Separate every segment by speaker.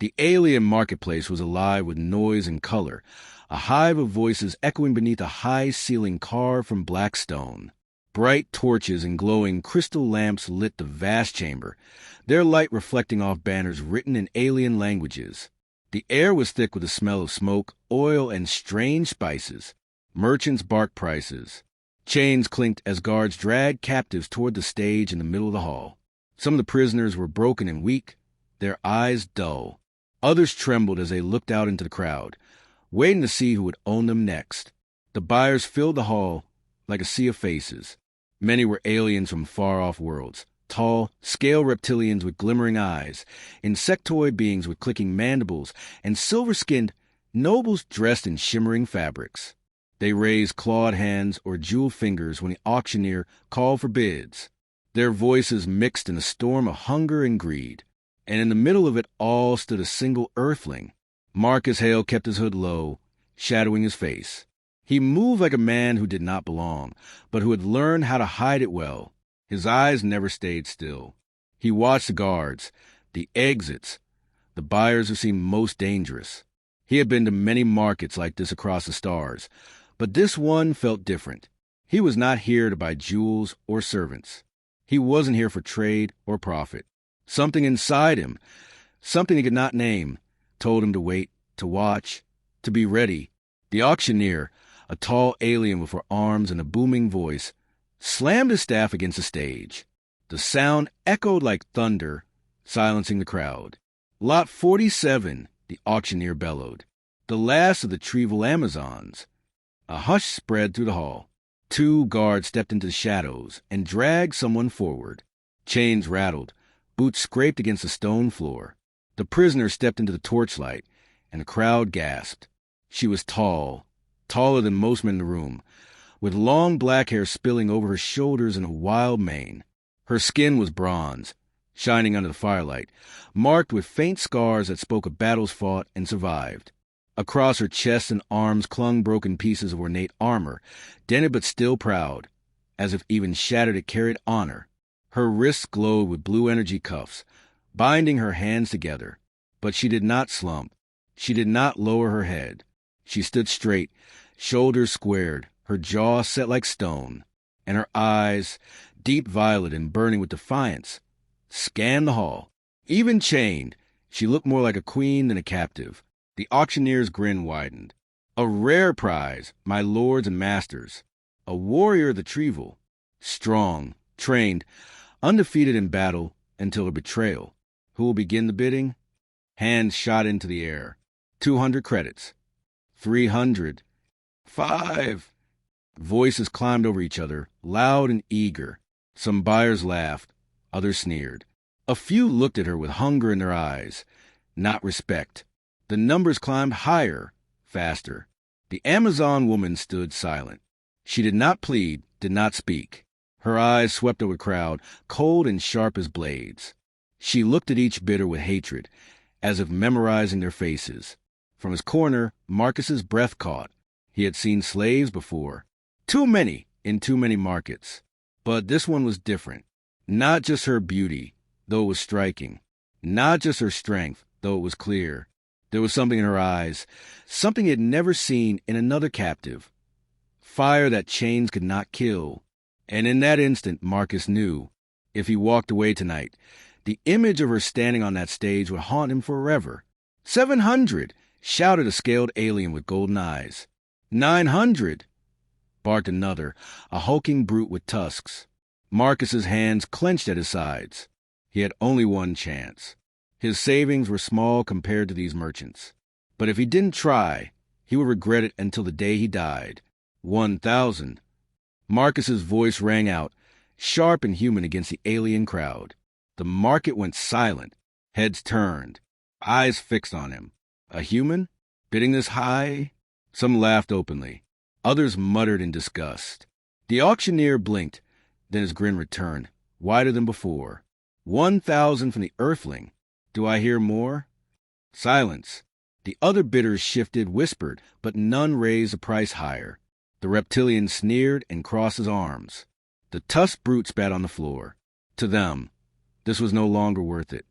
Speaker 1: The alien marketplace was alive with noise and color, a hive of voices echoing beneath a high-ceiling carved from black stone. Bright torches and glowing crystal lamps lit the vast chamber, their light reflecting off banners written in alien languages. The air was thick with the smell of smoke, oil, and strange spices. Merchants barked prices. Chains clinked as guards dragged captives toward the stage in the middle of the hall. Some of the prisoners were broken and weak, their eyes dull. Others trembled as they looked out into the crowd, waiting to see who would own them next. The buyers filled the hall like a sea of faces. Many were aliens from far-off worlds, tall, scale reptilians with glimmering eyes, insectoid beings with clicking mandibles, and silver-skinned nobles dressed in shimmering fabrics. They raised clawed hands or jeweled fingers when the auctioneer called for bids. Their voices mixed in a storm of hunger and greed. And in the middle of it all stood a single Earthling. Marcus Hale kept his hood low, shadowing his face. He moved like a man who did not belong, but who had learned how to hide it well. His eyes never stayed still. He watched the guards, the exits, the buyers who seemed most dangerous. He had been to many markets like this across the stars, but this one felt different. He was not here to buy jewels or servants. He wasn't here for trade or profit. Something inside him, something he could not name, told him to wait, to watch, to be ready. The auctioneer, a tall alien with her arms and a booming voice, slammed his staff against the stage. The sound echoed like thunder, silencing the crowd. Lot 47, the auctioneer bellowed. The last of the Trevel Amazons. A hush spread through the hall. 2 guards stepped into the shadows and dragged someone forward. Chains rattled. Boots scraped against the stone floor. The prisoner stepped into the torchlight, and the crowd gasped. She was tall, taller than most men in the room, with long black hair spilling over her shoulders and a wild mane. Her skin was bronze, shining under the firelight, marked with faint scars that spoke of battles fought and survived. Across her chest and arms clung broken pieces of ornate armor, dented but still proud, as if even shattered it carried honor. Her wrists glowed with blue energy cuffs, binding her hands together. But she did not slump. She did not lower her head. She stood straight, shoulders squared, her jaw set like stone, and her eyes, deep violet and burning with defiance, scanned the hall. Even chained, she looked more like a queen than a captive. The auctioneer's grin widened. A rare prize, my lords and masters. A warrior of the Trevel. Strong, trained, undefeated in battle until her betrayal. Who will begin the bidding? Hands shot into the air. 200 credits. 300. 5. Voices climbed over each other, loud and eager. Some buyers laughed, others sneered. A few looked at her with hunger in their eyes, not respect. The numbers climbed higher, faster. The Amazon woman stood silent. She did not plead, did not speak. Her eyes swept over the crowd, cold and sharp as blades. She looked at each bidder with hatred, as if memorizing their faces. From his corner, Marcus's breath caught. He had seen slaves before. Too many, in too many markets. But this one was different. Not just her beauty, though it was striking. Not just her strength, though it was clear. There was something in her eyes, something he had never seen in another captive. Fire that chains could not kill. And in that instant, Marcus knew, if he walked away tonight, the image of her standing on that stage would haunt him forever. 700, shouted a scaled alien with golden eyes. 900, barked another, a hulking brute with tusks. Marcus's hands clenched at his sides. He had only one chance. His savings were small compared to these merchants. But if he didn't try, he would regret it until the day he died. 1,000. Marcus's voice rang out, sharp and human against the alien crowd. The market went silent, heads turned, eyes fixed on him. A human? Bidding this high? Some laughed openly. Others muttered in disgust. The auctioneer blinked, then his grin returned, wider than before. 1,000 from the Earthling. Do I hear more? Silence. The other bidders shifted, whispered, but none raised the price higher. The reptilian sneered and crossed his arms. The tusked brute spat on the floor. To them, this was no longer worth it.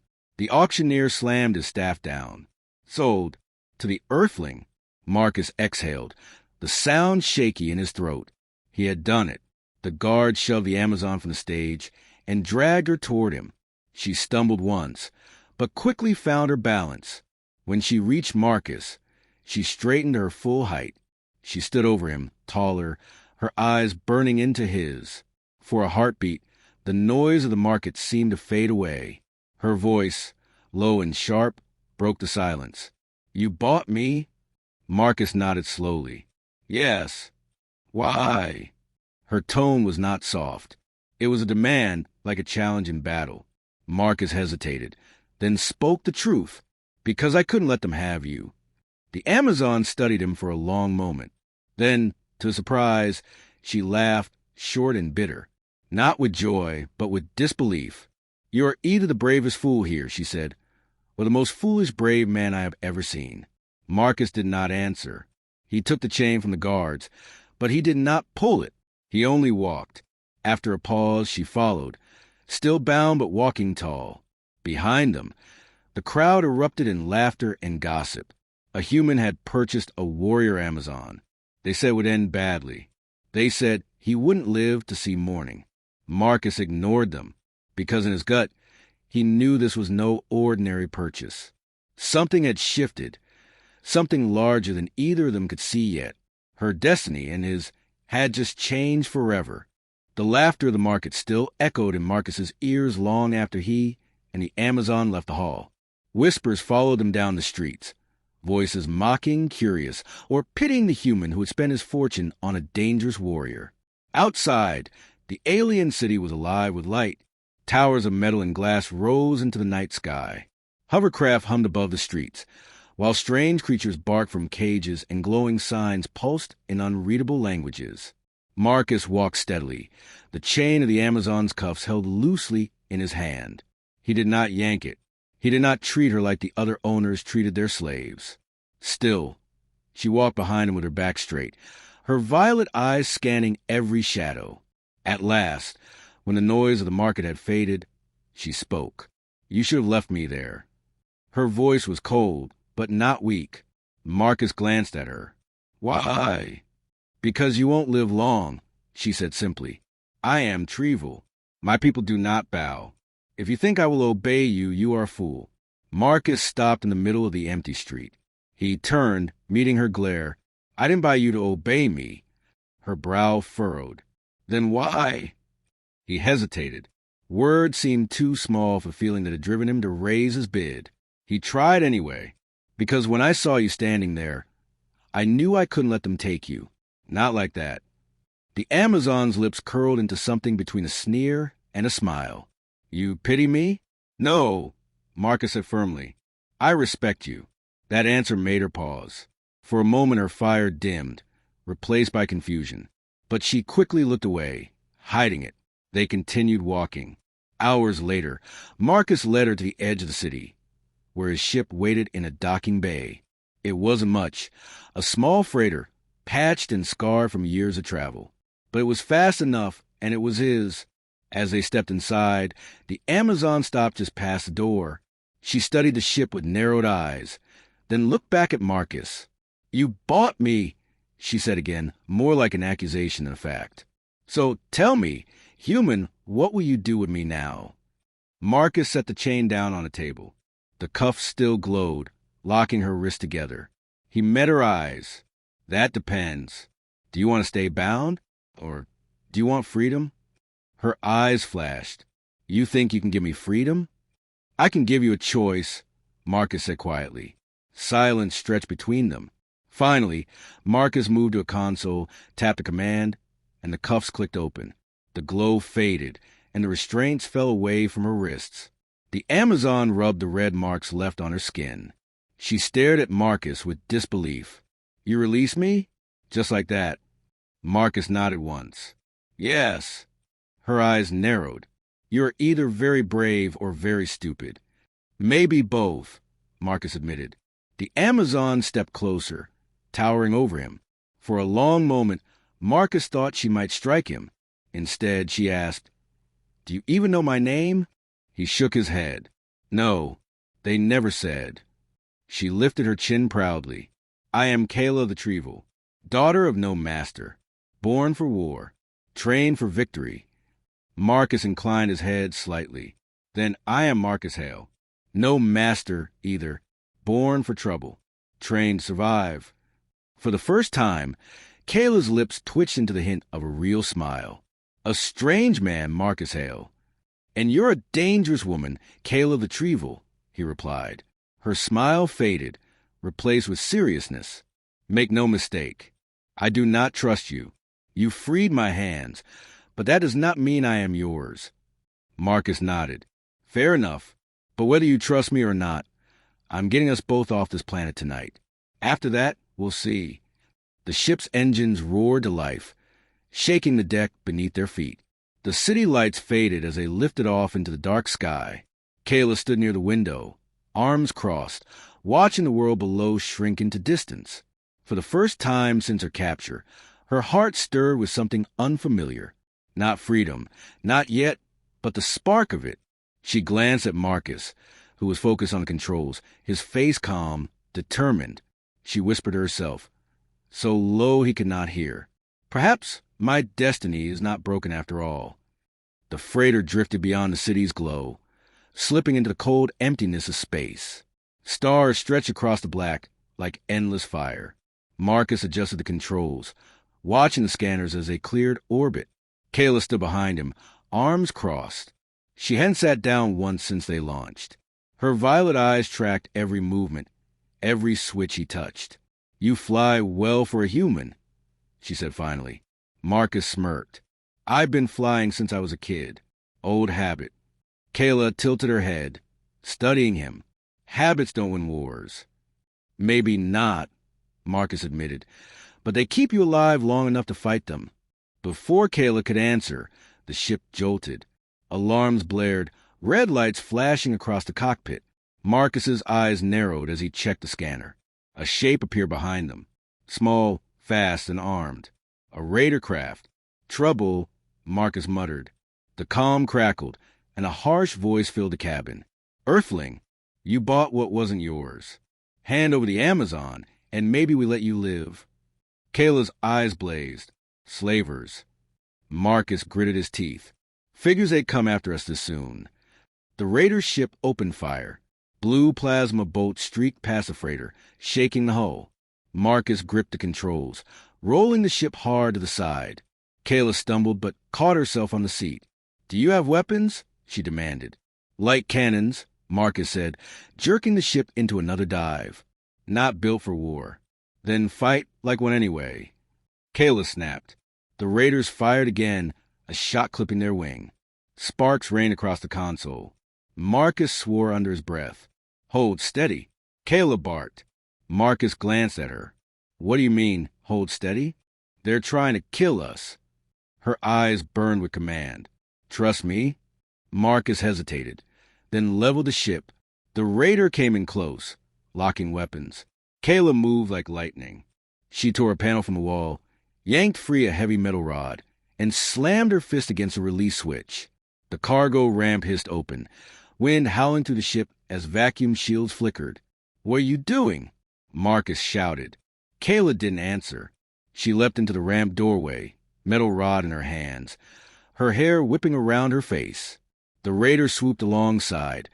Speaker 1: The auctioneer slammed his staff down. "Sold to the Earthling." Marcus exhaled, the sound shaky in his throat. He had done it. The guard shoved the Amazon from the stage and dragged her toward him. She stumbled once, but quickly found her balance. When she reached Marcus, she straightened her full height. She stood over him, taller, her eyes burning into his. For a heartbeat, the noise of the market seemed to fade away. Her voice, low and sharp, broke the silence. "You bought me?" Marcus nodded slowly. "Yes." "Why?" Her tone was not soft. It was a demand, like a challenge in battle. Marcus hesitated, then spoke the truth. "Because I couldn't let them have you." The Amazon studied him for a long moment. Then, to his surprise, she laughed, short and bitter. Not with joy, but with disbelief. "You are either the bravest fool here," she said, "or the most foolish brave man I have ever seen." Marcus did not answer. He took the chain from the guards, but he did not pull it. He only walked. After a pause, she followed, still bound but walking tall. Behind them, the crowd erupted in laughter and gossip. A human had purchased a warrior Amazon. They said it would end badly. They said he wouldn't live to see morning. Marcus ignored them, because in his gut, he knew this was no ordinary purchase. Something had shifted, something larger than either of them could see yet. Her destiny and his had just changed forever. The laughter of the market still echoed in Marcus's ears long after he and the Amazon left the hall. Whispers followed them down the streets, voices mocking, curious, or pitying the human who had spent his fortune on a dangerous warrior. Outside, the alien city was alive with light. Towers of metal and glass rose into the night sky. Hovercraft hummed above the streets, while strange creatures barked from cages and glowing signs pulsed in unreadable languages. Marcus walked steadily, the chain of the Amazon's cuffs held loosely in his hand. He did not yank it. He did not treat her like the other owners treated their slaves. Still, she walked behind him with her back straight, her violet eyes scanning every shadow. At last, when the noise of the market had faded, she spoke. "You should have left me there." Her voice was cold, but not weak. Marcus glanced at her. "Why?" "Because you won't live long," she said simply. "I am Trevel. My people do not bow. If you think I will obey you, you are a fool." Marcus stopped in the middle of the empty street. He turned, meeting her glare. "I didn't buy you to obey me." Her brow furrowed. "Then why?" He hesitated. Words seemed too small for the feeling that had driven him to raise his bid. He tried anyway. "Because when I saw you standing there, I knew I couldn't let them take you. Not like that." The Amazon's lips curled into something between a sneer and a smile. "You pity me?" "No," Marcus said firmly. "I respect you." That answer made her pause. For a moment her fire dimmed, replaced by confusion. But she quickly looked away, hiding it. They continued walking. Hours later, Marcus led her to the edge of the city, where his ship waited in a docking bay. It wasn't much, a small freighter, patched and scarred from years of travel. But it was fast enough, and it was his. As they stepped inside, the Amazon stopped just past the door. She studied the ship with narrowed eyes, then looked back at Marcus. "You bought me," she said again, more like an accusation than a fact. "So tell me, human, what will you do with me now?" Marcus set the chain down on a table. The cuffs still glowed, locking her wrists together. He met her eyes. "That depends. Do you want to stay bound? Or do you want freedom?" Her eyes flashed. "You think you can give me freedom?" "I can give you a choice," Marcus said quietly. Silence stretched between them. Finally, Marcus moved to a console, tapped a command, and the cuffs clicked open. The glow faded, and the restraints fell away from her wrists. The Amazon rubbed the red marks left on her skin. She stared at Marcus with disbelief. "You release me?" "Just like that." Marcus nodded once. "Yes." Her eyes narrowed. "You're either very brave or very stupid." "Maybe both," Marcus admitted. The Amazon stepped closer, towering over him. For a long moment, Marcus thought she might strike him. Instead, she asked, "Do you even know my name?" He shook his head. "No." They never said. She lifted her chin proudly. I am Kayla the Trevel, daughter of no master, born for war, trained for victory. Marcus inclined his head slightly. Then I am Marcus Hale, no master either, born for trouble, trained to survive. For the first time, Kayla's lips twitched into the hint of a real smile. A strange man, Marcus Hale. And you're a dangerous woman, Kayla the Trevel, he replied. Her smile faded, replaced with seriousness. Make no mistake. I do not trust you. You freed my hands, but that does not mean I am yours. Marcus nodded. Fair enough, but whether you trust me or not, I'm getting us both off this planet tonight. After that, we'll see. The ship's engines roared to life, shaking the deck beneath their feet. The city lights faded as they lifted off into the dark sky. Kayla stood near the window, arms crossed, watching the world below shrink into distance. For the first time since her capture, her heart stirred with something unfamiliar. Not freedom, not yet, but the spark of it. She glanced at Marcus, who was focused on the controls, his face calm, determined. She whispered to herself, so low he could not hear. Perhaps my destiny is not broken after all. The freighter drifted beyond the city's glow, slipping into the cold emptiness of space. Stars stretched across the black like endless fire. Marcus adjusted the controls, watching the scanners as they cleared orbit. Kayla stood behind him, arms crossed. She hadn't sat down once since they launched. Her violet eyes tracked every movement, every switch he touched. You fly well for a human, she said finally. Marcus smirked. I've been flying since I was a kid. Old habit. Kayla tilted her head, studying him. Habits don't win wars. Maybe not, Marcus admitted, but they keep you alive long enough to fight them. Before Kayla could answer, the ship jolted. Alarms blared, red lights flashing across the cockpit. Marcus's eyes narrowed as he checked the scanner. A shape appeared behind them, small, fast, and armed. A raider craft. Trouble, Marcus muttered. The comm crackled, and a harsh voice filled the cabin. Earthling, you bought what wasn't yours. Hand over the Amazon, and maybe we let you live. Kayla's eyes blazed. Slavers. Marcus gritted his teeth. Figures they'd come after us this soon. The raider's ship opened fire. Blue plasma bolts streaked past the freighter, shaking the hull. Marcus gripped the controls, rolling the ship hard to the side. Kayla stumbled but caught herself on the seat. Do you have weapons? She demanded. Light cannons, Marcus said, jerking the ship into another dive. Not built for war. Then fight like one anyway. Kayla snapped. The raiders fired again, a shot clipping their wing. Sparks rained across the console. Marcus swore under his breath. Hold steady. Kayla barked. Marcus glanced at her. What do you mean, hold steady? They're trying to kill us. Her eyes burned with command. Trust me? Marcus hesitated, then leveled the ship. The raider came in close, locking weapons. Kayla moved like lightning. She tore a panel from the wall, yanked free a heavy metal rod, and slammed her fist against a release switch. The cargo ramp hissed open, wind howling through the ship as vacuum shields flickered. What are you doing? Marcus shouted. Kayla didn't answer. She leapt into the ramp doorway, metal rod in her hands, her hair whipping around her face. The raider swooped alongside,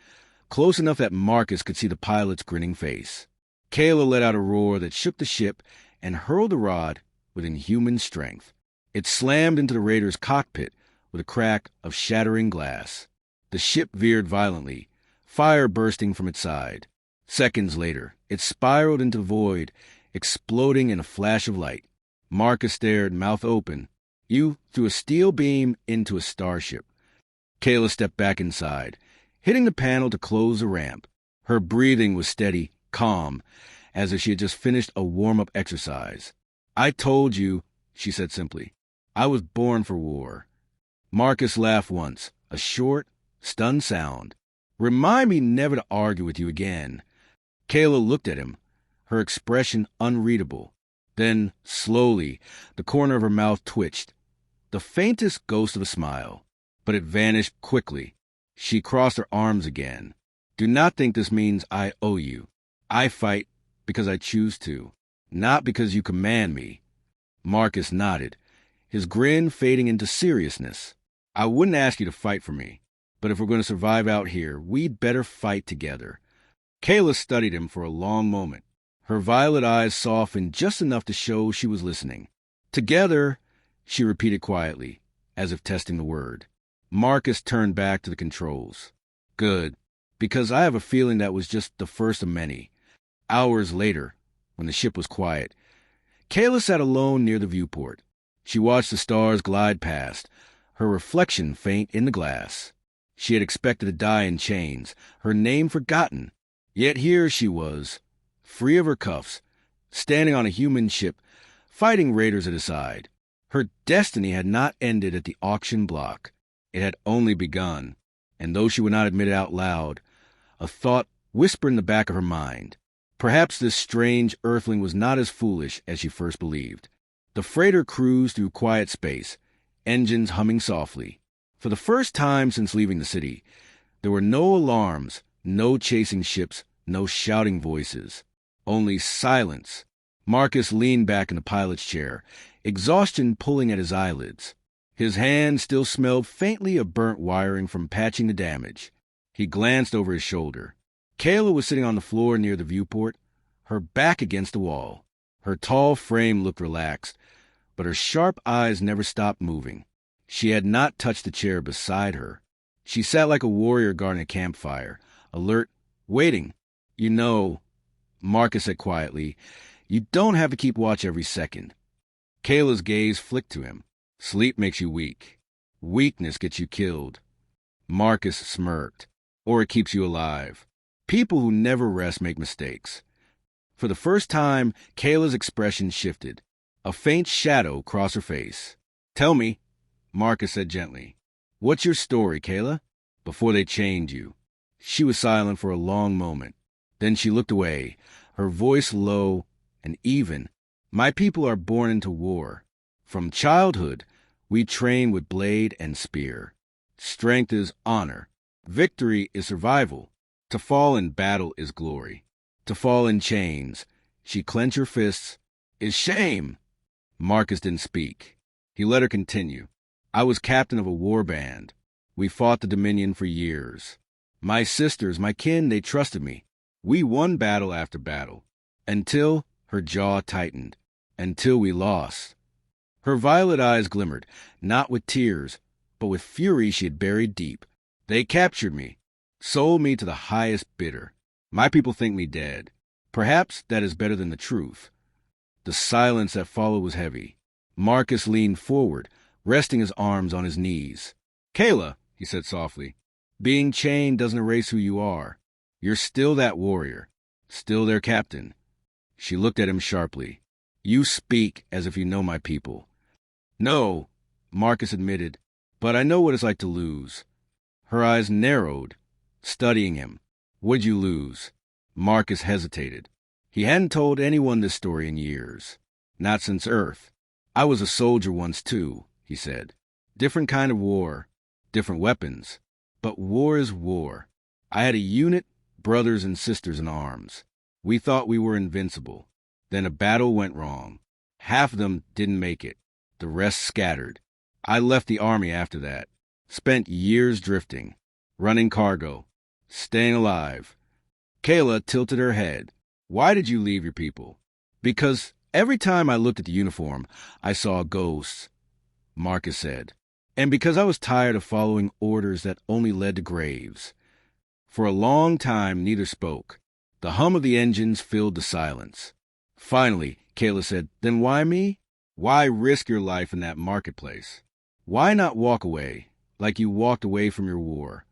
Speaker 1: close enough that Marcus could see the pilot's grinning face. Kayla let out a roar that shook the ship and hurled the rod with inhuman strength. It slammed into the raider's cockpit with a crack of shattering glass. The ship veered violently, fire bursting from its side. Seconds later, it spiraled into the void, exploding in a flash of light. Marcus stared, mouth open. You threw a steel beam into a starship. Kayla stepped back inside, hitting the panel to close the ramp. Her breathing was steady, calm, as if she had just finished a warm-up exercise. I told you, she said simply. I was born for war. Marcus laughed once, a short, stunned sound. Remind me never to argue with you again. Kayla looked at him, her expression unreadable. Then, slowly, the corner of her mouth twitched, the faintest ghost of a smile. But it vanished quickly. She crossed her arms again. Do not think this means I owe you. I fight because I choose to, not because you command me. Marcus nodded, his grin fading into seriousness. I wouldn't ask you to fight for me, but if we're going to survive out here, we'd better fight together. Kayla studied him for a long moment. Her violet eyes softened just enough to show she was listening. Together, she repeated quietly, as if testing the word. Marcus turned back to the controls. Good, because I have a feeling that was just the first of many. Hours later, when the ship was quiet, Kayla sat alone near the viewport. She watched the stars glide past, her reflection faint in the glass. She had expected to die in chains, her name forgotten. Yet here she was, free of her cuffs, standing on a human ship, fighting raiders at his side. Her destiny had not ended at the auction block. It had only begun, and though she would not admit it out loud, a thought whispered in the back of her mind. Perhaps this strange Earthling was not as foolish as she first believed. The freighter cruised through quiet space, engines humming softly. For the first time since leaving the city, there were no alarms, no chasing ships, no shouting voices. Only silence. Marcus leaned back in the pilot's chair, exhaustion pulling at his eyelids. His hand still smelled faintly of burnt wiring from patching the damage. He glanced over his shoulder. Kayla was sitting on the floor near the viewport, her back against the wall. Her tall frame looked relaxed, but her sharp eyes never stopped moving. She had not touched the chair beside her. She sat like a warrior guarding a campfire, alert, waiting. You know, Marcus said quietly, you don't have to keep watch every second. Kayla's gaze flicked to him. Sleep makes you weak. Weakness gets you killed. Marcus smirked. Or it keeps you alive. People who never rest make mistakes. For the first time, Kayla's expression shifted. A faint shadow crossed her face. Tell me, Marcus said gently. What's your story, Kayla? Before they chained you. She was silent for a long moment. Then she looked away, her voice low and even. My people are born into war. From childhood, we train with blade and spear. Strength is honor. Victory is survival. To fall in battle is glory. To fall in chains, she clenched her fists, is shame. Marcus didn't speak. He let her continue. I was captain of a war band. We fought the Dominion for years. My sisters, my kin, they trusted me. We won battle after battle. Until her jaw tightened. Until we lost. Her violet eyes glimmered, not with tears, but with fury she had buried deep. They captured me, sold me to the highest bidder. My people think me dead. Perhaps that is better than the truth. The silence that followed was heavy. Marcus leaned forward, resting his arms on his knees. Kayla, he said softly, being chained doesn't erase who you are. You're still that warrior, still their captain. She looked at him sharply. You speak as if you know my people. No, Marcus admitted, but I know what it's like to lose. Her eyes narrowed, studying him. What'd you lose? Marcus hesitated. He hadn't told anyone this story in years. Not since Earth. I was a soldier once too, he said. Different kind of war, different weapons. But war is war. I had a unit, brothers and sisters in arms. We thought we were invincible. Then a battle went wrong. Half of them didn't make it. The rest scattered. I left the army after that. Spent years drifting, running cargo, staying alive. Kayla tilted her head. Why did you leave your people? Because every time I looked at the uniform, I saw ghosts, Marcus said. And because I was tired of following orders that only led to graves. For a long time, neither spoke. The hum of the engines filled the silence. Finally, Kayla said, then why me? Why risk your life in that marketplace? Why not walk away, like you walked away from your war?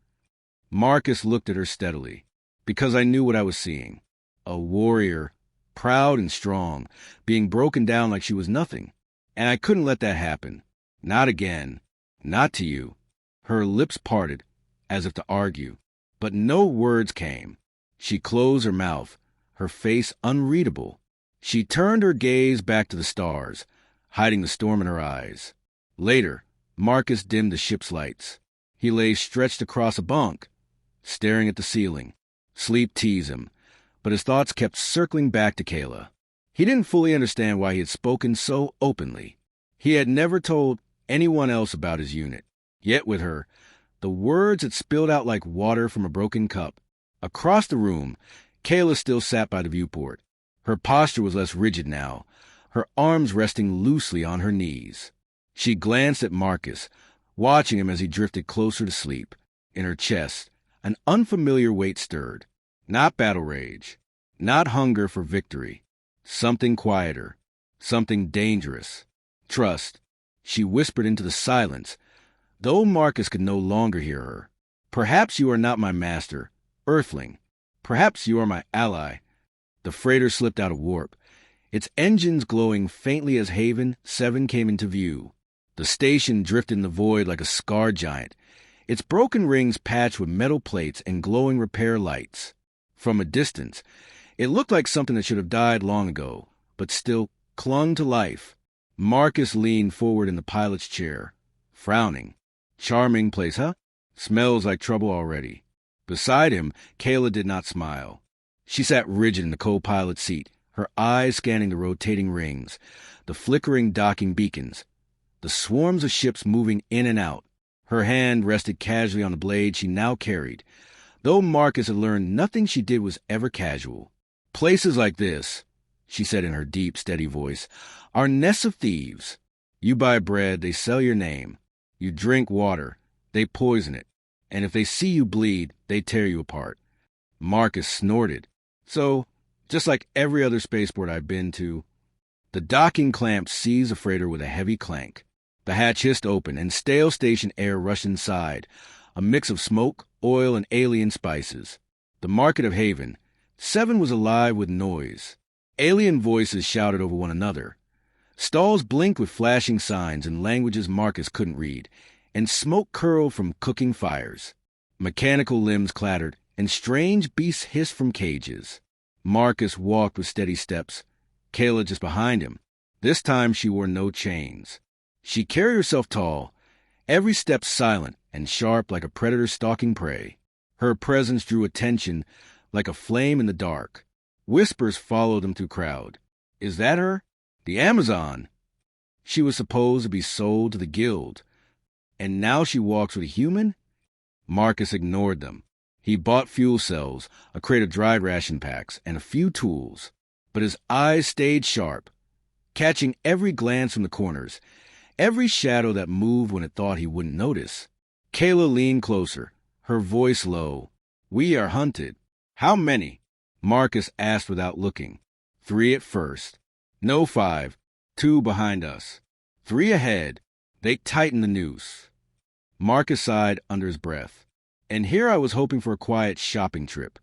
Speaker 1: Marcus looked at her steadily. Because I knew what I was seeing. A warrior, proud and strong, being broken down like she was nothing. And I couldn't let that happen. Not again. Not to you. Her lips parted, as if to argue. But no words came. She closed her mouth, her face unreadable. She turned her gaze back to the stars, hiding the storm in her eyes. Later, Marcus dimmed the ship's lights. He lay stretched across a bunk, staring at the ceiling. Sleep teased him, but his thoughts kept circling back to Kayla. He didn't fully understand why he had spoken so openly. He had never told anyone else about his unit. Yet with her, the words had spilled out like water from a broken cup. Across the room, Kayla still sat by the viewport. Her posture was less rigid now, her arms resting loosely on her knees. She glanced at Marcus, watching him as he drifted closer to sleep. In her chest, an unfamiliar weight stirred. Not battle rage, not hunger for victory. Something quieter, something dangerous. Trust, she whispered into the silence, though Marcus could no longer hear her. Perhaps you are not my master, Earthling. Perhaps you are my ally. The freighter slipped out of warp, its engines glowing faintly as Haven 7 came into view. The station drifted in the void like a scarred giant, its broken rings patched with metal plates and glowing repair lights. From a distance, it looked like something that should have died long ago, but still clung to life. Marcus leaned forward in the pilot's chair, frowning. Charming place, huh? Smells like trouble already. Beside him, Kayla did not smile. She sat rigid in the co-pilot seat, her eyes scanning the rotating rings, the flickering docking beacons, the swarms of ships moving in and out. Her hand rested casually on the blade she now carried, though Marcus had learned nothing she did was ever casual. Places like this, she said in her deep, steady voice, are nests of thieves. You buy bread, they sell your name. You drink water, they poison it. And if they see you bleed, they tear you apart. Marcus snorted. So, just like every other spaceport I've been to, the docking clamp seized the freighter with a heavy clank. The hatch hissed open, and stale station air rushed inside, a mix of smoke, oil, and alien spices. The market of Haven 7 was alive with noise. Alien voices shouted over one another. Stalls blinked with flashing signs in languages Marcus couldn't read, and smoke curled from cooking fires. Mechanical limbs clattered, and strange beasts hissed from cages. Marcus walked with steady steps, Kayla just behind him. This time she wore no chains. She carried herself tall, every step silent and sharp like a predator stalking prey. Her presence drew attention like a flame in the dark. Whispers followed them through crowd. Is that her? The Amazon! She was supposed to be sold to the guild. And now she walks with a human? Marcus ignored them. He bought fuel cells, a crate of dried ration packs, and a few tools. But his eyes stayed sharp, catching every glance from the corners, every shadow that moved when it thought he wouldn't notice. Kayla leaned closer, her voice low. We are hunted. How many? Marcus asked without looking. 3 at first. No 5. 2 behind us. 3 ahead. They tightened the noose. Marcus sighed under his breath. And here I was hoping for a quiet shopping trip.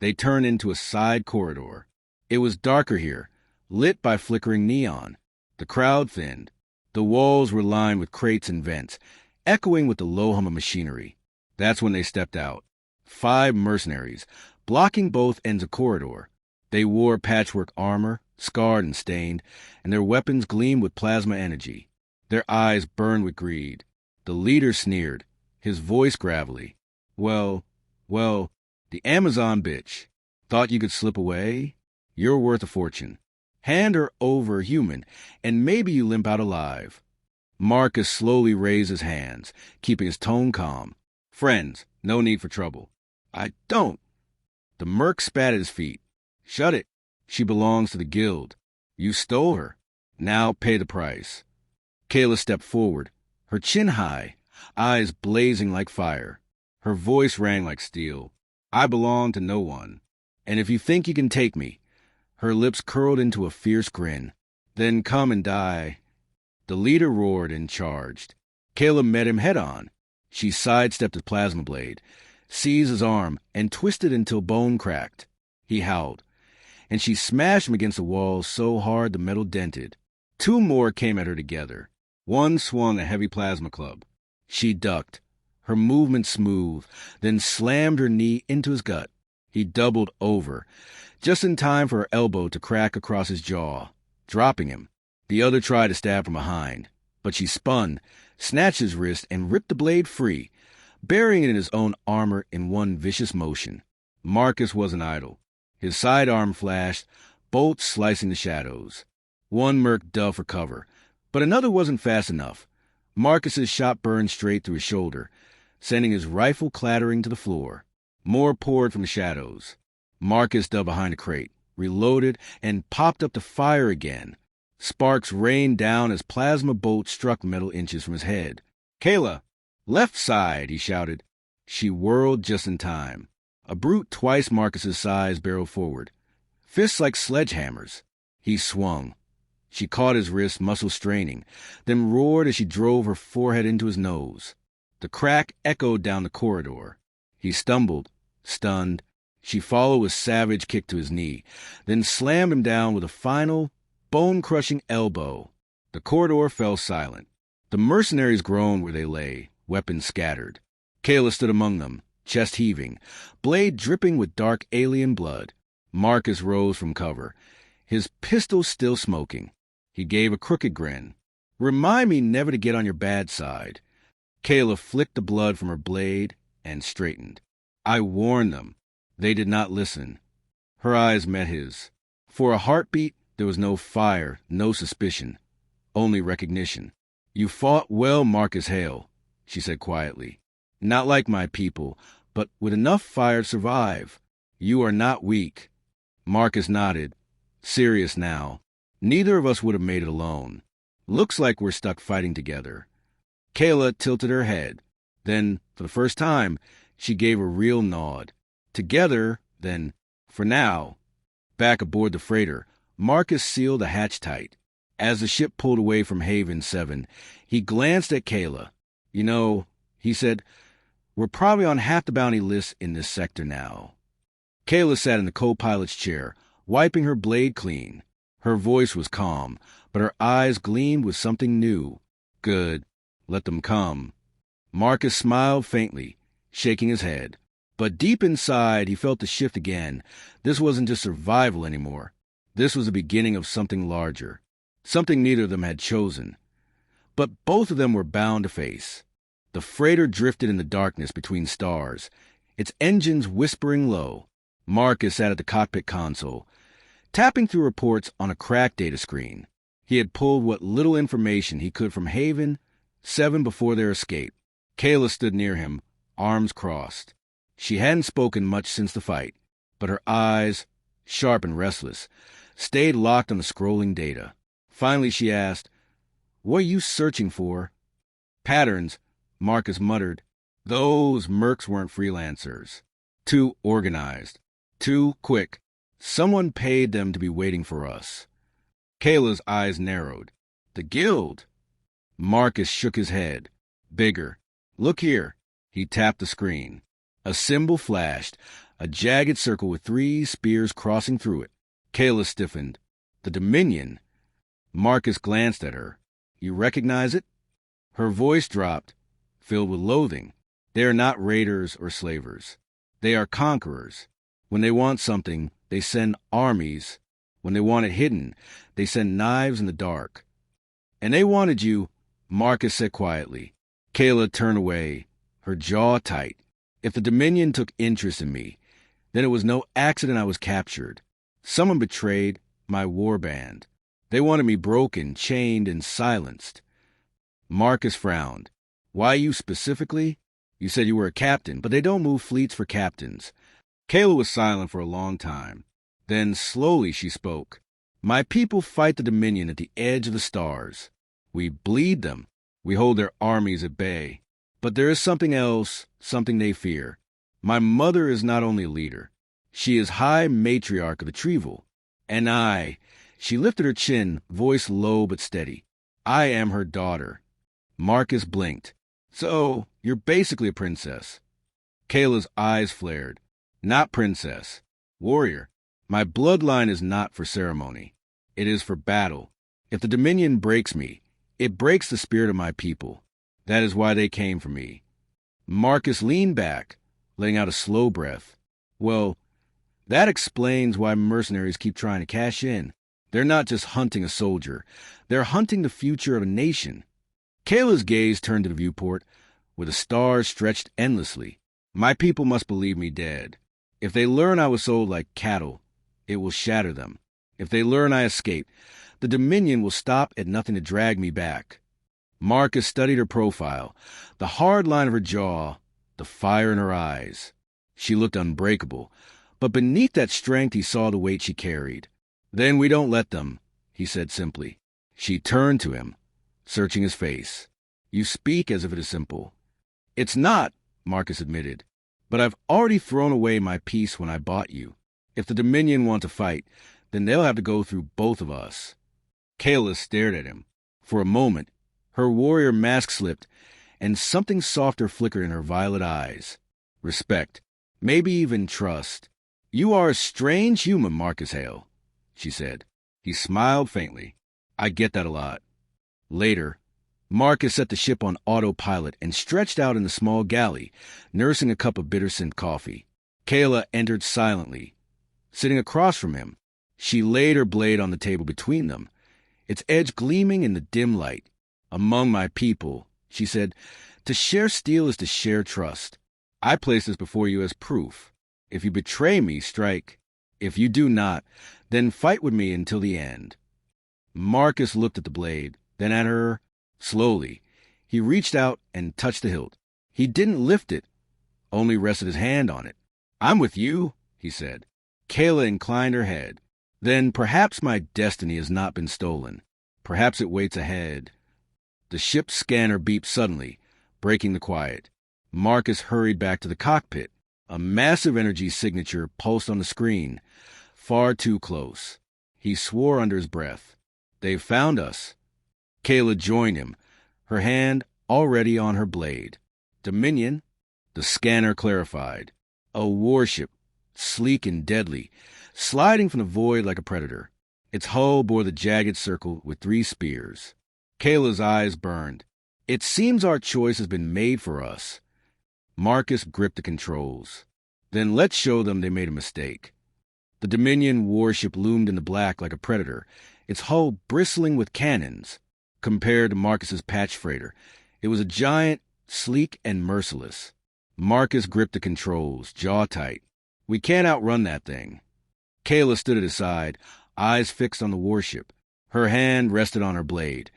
Speaker 1: They turned into a side corridor. It was darker here, lit by flickering neon. The crowd thinned. The walls were lined with crates and vents, echoing with the low hum of machinery. That's when they stepped out. 5 mercenaries, blocking both ends of corridor. They wore patchwork armor, scarred and stained, and their weapons gleamed with plasma energy. Their eyes burned with greed. The leader sneered, his voice gravelly. Well, the Amazon bitch. Thought you could slip away? You're worth a fortune. Hand her over, human, and maybe you limp out alive. Marcus slowly raised his hands, keeping his tone calm. Friends, no need for trouble. I don't. The merc spat at his feet. Shut it. She belongs to the guild. You stole her. Now pay the price. Kayla stepped forward, her chin high, eyes blazing like fire. Her voice rang like steel. I belong to no one. And if you think you can take me, her lips curled into a fierce grin, then come and die. The leader roared and charged. Kayla met him head on. She sidestepped his plasma blade, seized his arm, and twisted until bone cracked. He howled, and she smashed him against the wall so hard the metal dented. 2 more came at her together. One swung a heavy plasma club. She ducked, her movement smooth, then slammed her knee into his gut. He doubled over, just in time for her elbow to crack across his jaw, dropping him. The other tried to stab from behind, but she spun, snatched his wrist, and ripped the blade free, burying it in his own armor in one vicious motion. Marcus wasn't idle. His sidearm flashed, bolts slicing the shadows. One merc dove for cover, but another wasn't fast enough. Marcus's shot burned straight through his shoulder, sending his rifle clattering to the floor. More poured from the shadows. Marcus dove behind a crate, reloaded, and popped up to fire again. Sparks rained down as plasma bolts struck metal inches from his head. "Kayla! Left side!" he shouted. She whirled just in time. A brute twice Marcus's size barreled forward, fists like sledgehammers. He swung. She caught his wrist, muscle straining, then roared as she drove her forehead into his nose. The crack echoed down the corridor. He stumbled, stunned. She followed with a savage kick to his knee, then slammed him down with a final, bone-crushing elbow. The corridor fell silent. The mercenaries groaned where they lay, weapons scattered. Kayla stood among them, chest heaving, blade dripping with dark alien blood. Marcus rose from cover, his pistol still smoking. He gave a crooked grin. "Remind me never to get on your bad side." Kayla flicked the blood from her blade and straightened. "I warned them." They did not listen. Her eyes met his. For a heartbeat, there was no fire, no suspicion, only recognition. "You fought well, Marcus Hale," she said quietly. "Not like my people, but with enough fire to survive. You are not weak." Marcus nodded, serious now. "Neither of us would have made it alone. Looks like we're stuck fighting together." Kayla tilted her head. Then, for the first time, she gave a real nod. Together, then, for now. Back aboard the freighter, Marcus sealed the hatch tight. As the ship pulled away from Haven 7, he glanced at Kayla. "You know," he said, "we're probably on half the bounty list in this sector now." Kayla sat in the co-pilot's chair, wiping her blade clean. Her voice was calm, but her eyes gleamed with something new. "Good. Let them come." Marcus smiled faintly, shaking his head. But deep inside, he felt the shift again. This wasn't just survival anymore. This was the beginning of something larger, something neither of them had chosen. But both of them were bound to face. The freighter drifted in the darkness between stars, its engines whispering low. Marcus sat at the cockpit console, tapping through reports on a cracked data screen. He had pulled what little information he could from Haven 7 before their escape. Kayla stood near him, arms crossed. She hadn't spoken much since the fight, but her eyes, sharp and restless, stayed locked on the scrolling data. Finally she asked, "What are you searching for?" "Patterns," Marcus muttered. Those mercs weren't freelancers. Too organized. Too quick. Someone paid them to be waiting for us. Kayla's eyes narrowed. "The guild." Marcus shook his head. "Bigger. Look here." He tapped the screen. A symbol flashed, a jagged circle with 3 spears crossing through it. Kayla stiffened. "The Dominion." Marcus glanced at her. "You recognize it?" Her voice dropped, filled with loathing. "They are not raiders or slavers. They are conquerors. When they want something, they send armies. When they want it hidden, they send knives in the dark." "And they wanted you," Marcus said quietly. Kayla turned away, her jaw tight. "If the Dominion took interest in me, then it was no accident I was captured. Someone betrayed my warband. They wanted me broken, chained, and silenced." Marcus frowned. "Why you specifically? You said you were a captain, but they don't move fleets for captains." Kayla was silent for a long time. Then slowly she spoke. "My people fight the Dominion at the edge of the stars. We bleed them. We hold their armies at bay. But there is something else, something they fear. My mother is not only a leader. She is high matriarch of the Trevel. And I," she lifted her chin, voice low but steady, "I am her daughter." Marcus blinked. "So, you're basically a princess." Kayla's eyes flared. "Not princess. Warrior. My bloodline is not for ceremony. It is for battle. If the Dominion breaks me, it breaks the spirit of my people. That is why they came for me." Marcus leaned back, letting out a slow breath. "Well, that explains why mercenaries keep trying to cash in. They're not just hunting a soldier. They're hunting the future of a nation." Kayla's gaze turned to the viewport, where the stars stretched endlessly. "My people must believe me dead. If they learn I was sold like cattle, it will shatter them. If they learn I escaped, the Dominion will stop at nothing to drag me back. Marcus studied her profile, the hard line of her jaw, the fire in her eyes. She looked unbreakable, but beneath that strength he saw the weight she carried. Then we don't let them, he said simply. She turned to him, searching his face. You speak as if it is simple. It's not, Marcus admitted, but I've already thrown away my peace when I bought you. If the Dominion want to fight, then they'll have to go through both of us. Kayla stared at him. For a moment, her warrior mask slipped, and something softer flickered in her violet eyes. Respect, maybe even trust. You are a strange human, Marcus Hale, she said. He smiled faintly. I get that a lot. Later, Marcus set the ship on autopilot and stretched out in the small galley, nursing a cup of bitter-scent coffee. Kayla entered silently. Sitting across from him, she laid her blade on the table between them, its edge gleaming in the dim light. Among my people, she said, to share steel is to share trust. I place this before you as proof. If you betray me, strike. If you do not, then fight with me until the end. Marcus looked at the blade, then at her. Slowly, he reached out and touched the hilt. He didn't lift it, only rested his hand on it. I'm with you, he said. Kayla inclined her head. Then perhaps my destiny has not been stolen. Perhaps it waits ahead. The ship's scanner beeped suddenly, breaking the quiet. Marcus hurried back to the cockpit. A massive energy signature pulsed on the screen, far too close. He swore under his breath. They've found us. Kayla joined him, her hand already on her blade. Dominion, the scanner clarified. A warship, sleek and deadly, sliding from the void like a predator. Its hull bore the jagged circle with 3 spears. Kayla's eyes burned. It seems our choice has been made for us. Marcus gripped the controls. Then let's show them they made a mistake. The Dominion warship loomed in the black like a predator, its hull bristling with cannons. Compared to Marcus's patch freighter, it was a giant, sleek, and merciless. Marcus gripped the controls, jaw tight. We can't outrun that thing. Kayla stood at his side, eyes fixed on the warship. Her hand rested on her blade,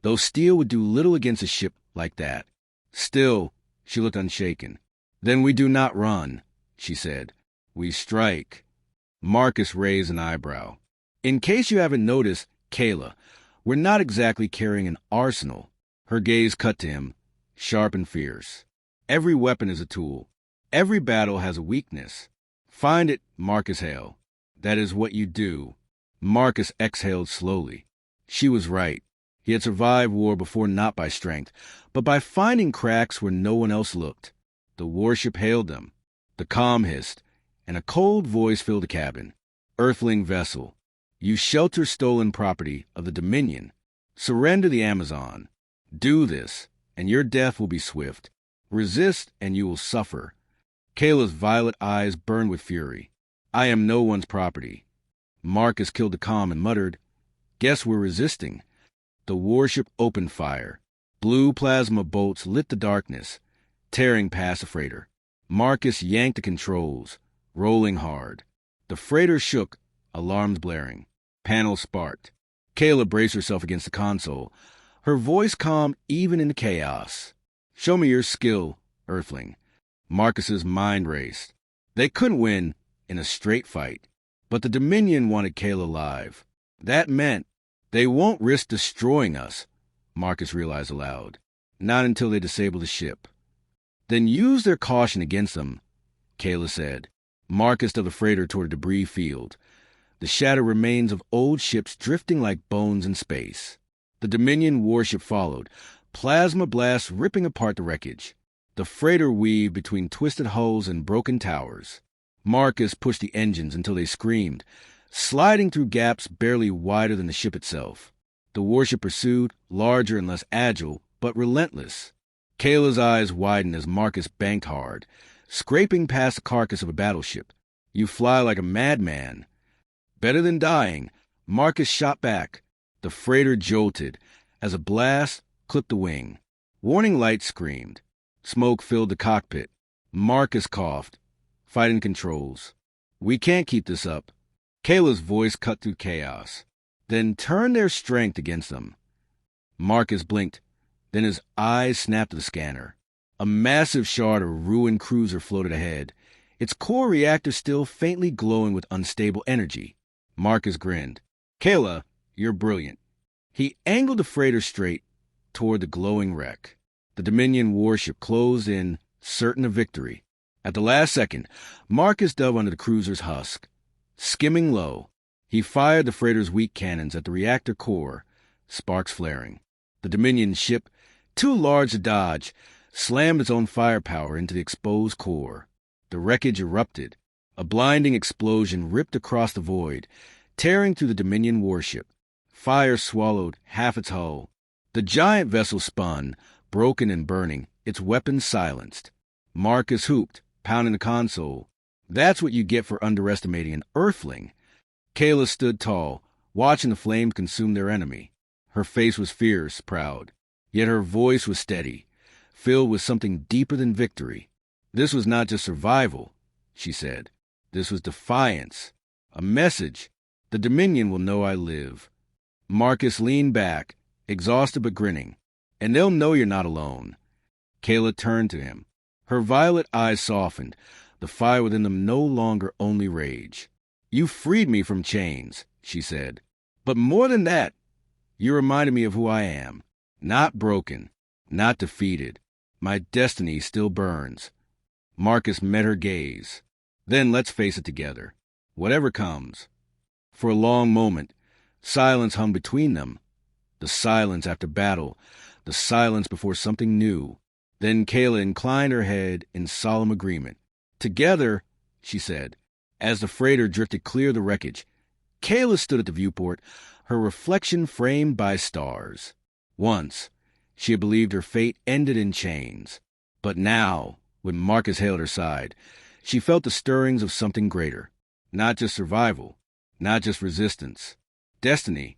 Speaker 1: though steel would do little against a ship like that. Still, she looked unshaken. Then we do not run, she said. We strike. Marcus raised an eyebrow. In case you haven't noticed, Kayla, we're not exactly carrying an arsenal. Her gaze cut to him, sharp and fierce. Every weapon is a tool. Every battle has a weakness. Find it, Marcus Hale. That is what you do. Marcus exhaled slowly. She was right. He had survived war before not by strength, but by finding cracks where no one else looked. The warship hailed them. The comm hissed, and a cold voice filled the cabin. Earthling vessel. You shelter stolen property of the Dominion. Surrender the Amazon. Do this, and your death will be swift. Resist, and you will suffer. Kayla's violet eyes burned with fury. I am no one's property. Marcus killed the comm and muttered, Guess we're resisting. The warship opened fire. Blue plasma bolts lit the darkness, tearing past the freighter. Marcus yanked the controls, rolling hard. The freighter shook, alarms blaring. Panels sparked. Kayla braced herself against the console, her voice calm even in the chaos. Show me your skill, Earthling. Marcus's mind raced. They couldn't win in a straight fight, but the Dominion wanted Kayla alive. That meant they won't risk destroying us, Marcus realized aloud. Not until they disable the ship. Then use their caution against them, Kayla said. Marcus to the freighter toward a debris field. The shattered remains of old ships drifting like bones in space. The Dominion warship followed, plasma blasts ripping apart the wreckage. The freighter weaved between twisted hulls and broken towers. Marcus pushed the engines until they screamed, sliding through gaps barely wider than the ship itself. The warship pursued, larger and less agile, but relentless. Kayla's eyes widened as Marcus banked hard, scraping past the carcass of a battleship. You fly like a madman. Better than dying, Marcus shot back. The freighter jolted as a blast clipped the wing. Warning lights screamed. Smoke filled the cockpit. Marcus coughed. Fighting controls. We can't keep this up. Kayla's voice cut through chaos. Then turn their strength against them. Marcus blinked. Then his eyes snapped to the scanner. A massive shard of ruined cruiser floated ahead, its core reactor still faintly glowing with unstable energy. Marcus grinned. Kayla, you're brilliant. He angled the freighter straight toward the glowing wreck. The Dominion warship closed in, certain of victory. At the last second, Marcus dove under the cruiser's husk. Skimming low, he fired the freighter's weak cannons at the reactor core, sparks flaring. The Dominion ship, too large to dodge, slammed its own firepower into the exposed core. The wreckage erupted. A blinding explosion ripped across the void, tearing through the Dominion warship. Fire swallowed half its hull. The giant vessel spun, broken and burning, its weapons silenced. Marcus hooped, pounding the console. That's what you get for underestimating an Earthling. Kayla stood tall, watching the flames consume their enemy. Her face was fierce, proud. Yet her voice was steady, filled with something deeper than victory. This was not just survival, she said. This was defiance. A message. The Dominion will know I live. Marcus leaned back, exhausted but grinning. And they'll know you're not alone. Kayla turned to him. Her violet eyes softened, the fire within them no longer only rage. You freed me from chains, she said. But more than that, you reminded me of who I am. Not broken, not defeated. My destiny still burns. Marcus met her gaze. Then let's face it together. Whatever comes. For a long moment, silence hung between them. The silence after battle, the silence before something new. Then Kayla inclined her head in solemn agreement. Together, she said, as the freighter drifted clear of the wreckage. Kayla stood at the viewport, her reflection framed by stars. Once, she had believed her fate ended in chains. But now, when Marcus hailed her side, she felt the stirrings of something greater. Not just survival, not just resistance. Destiny.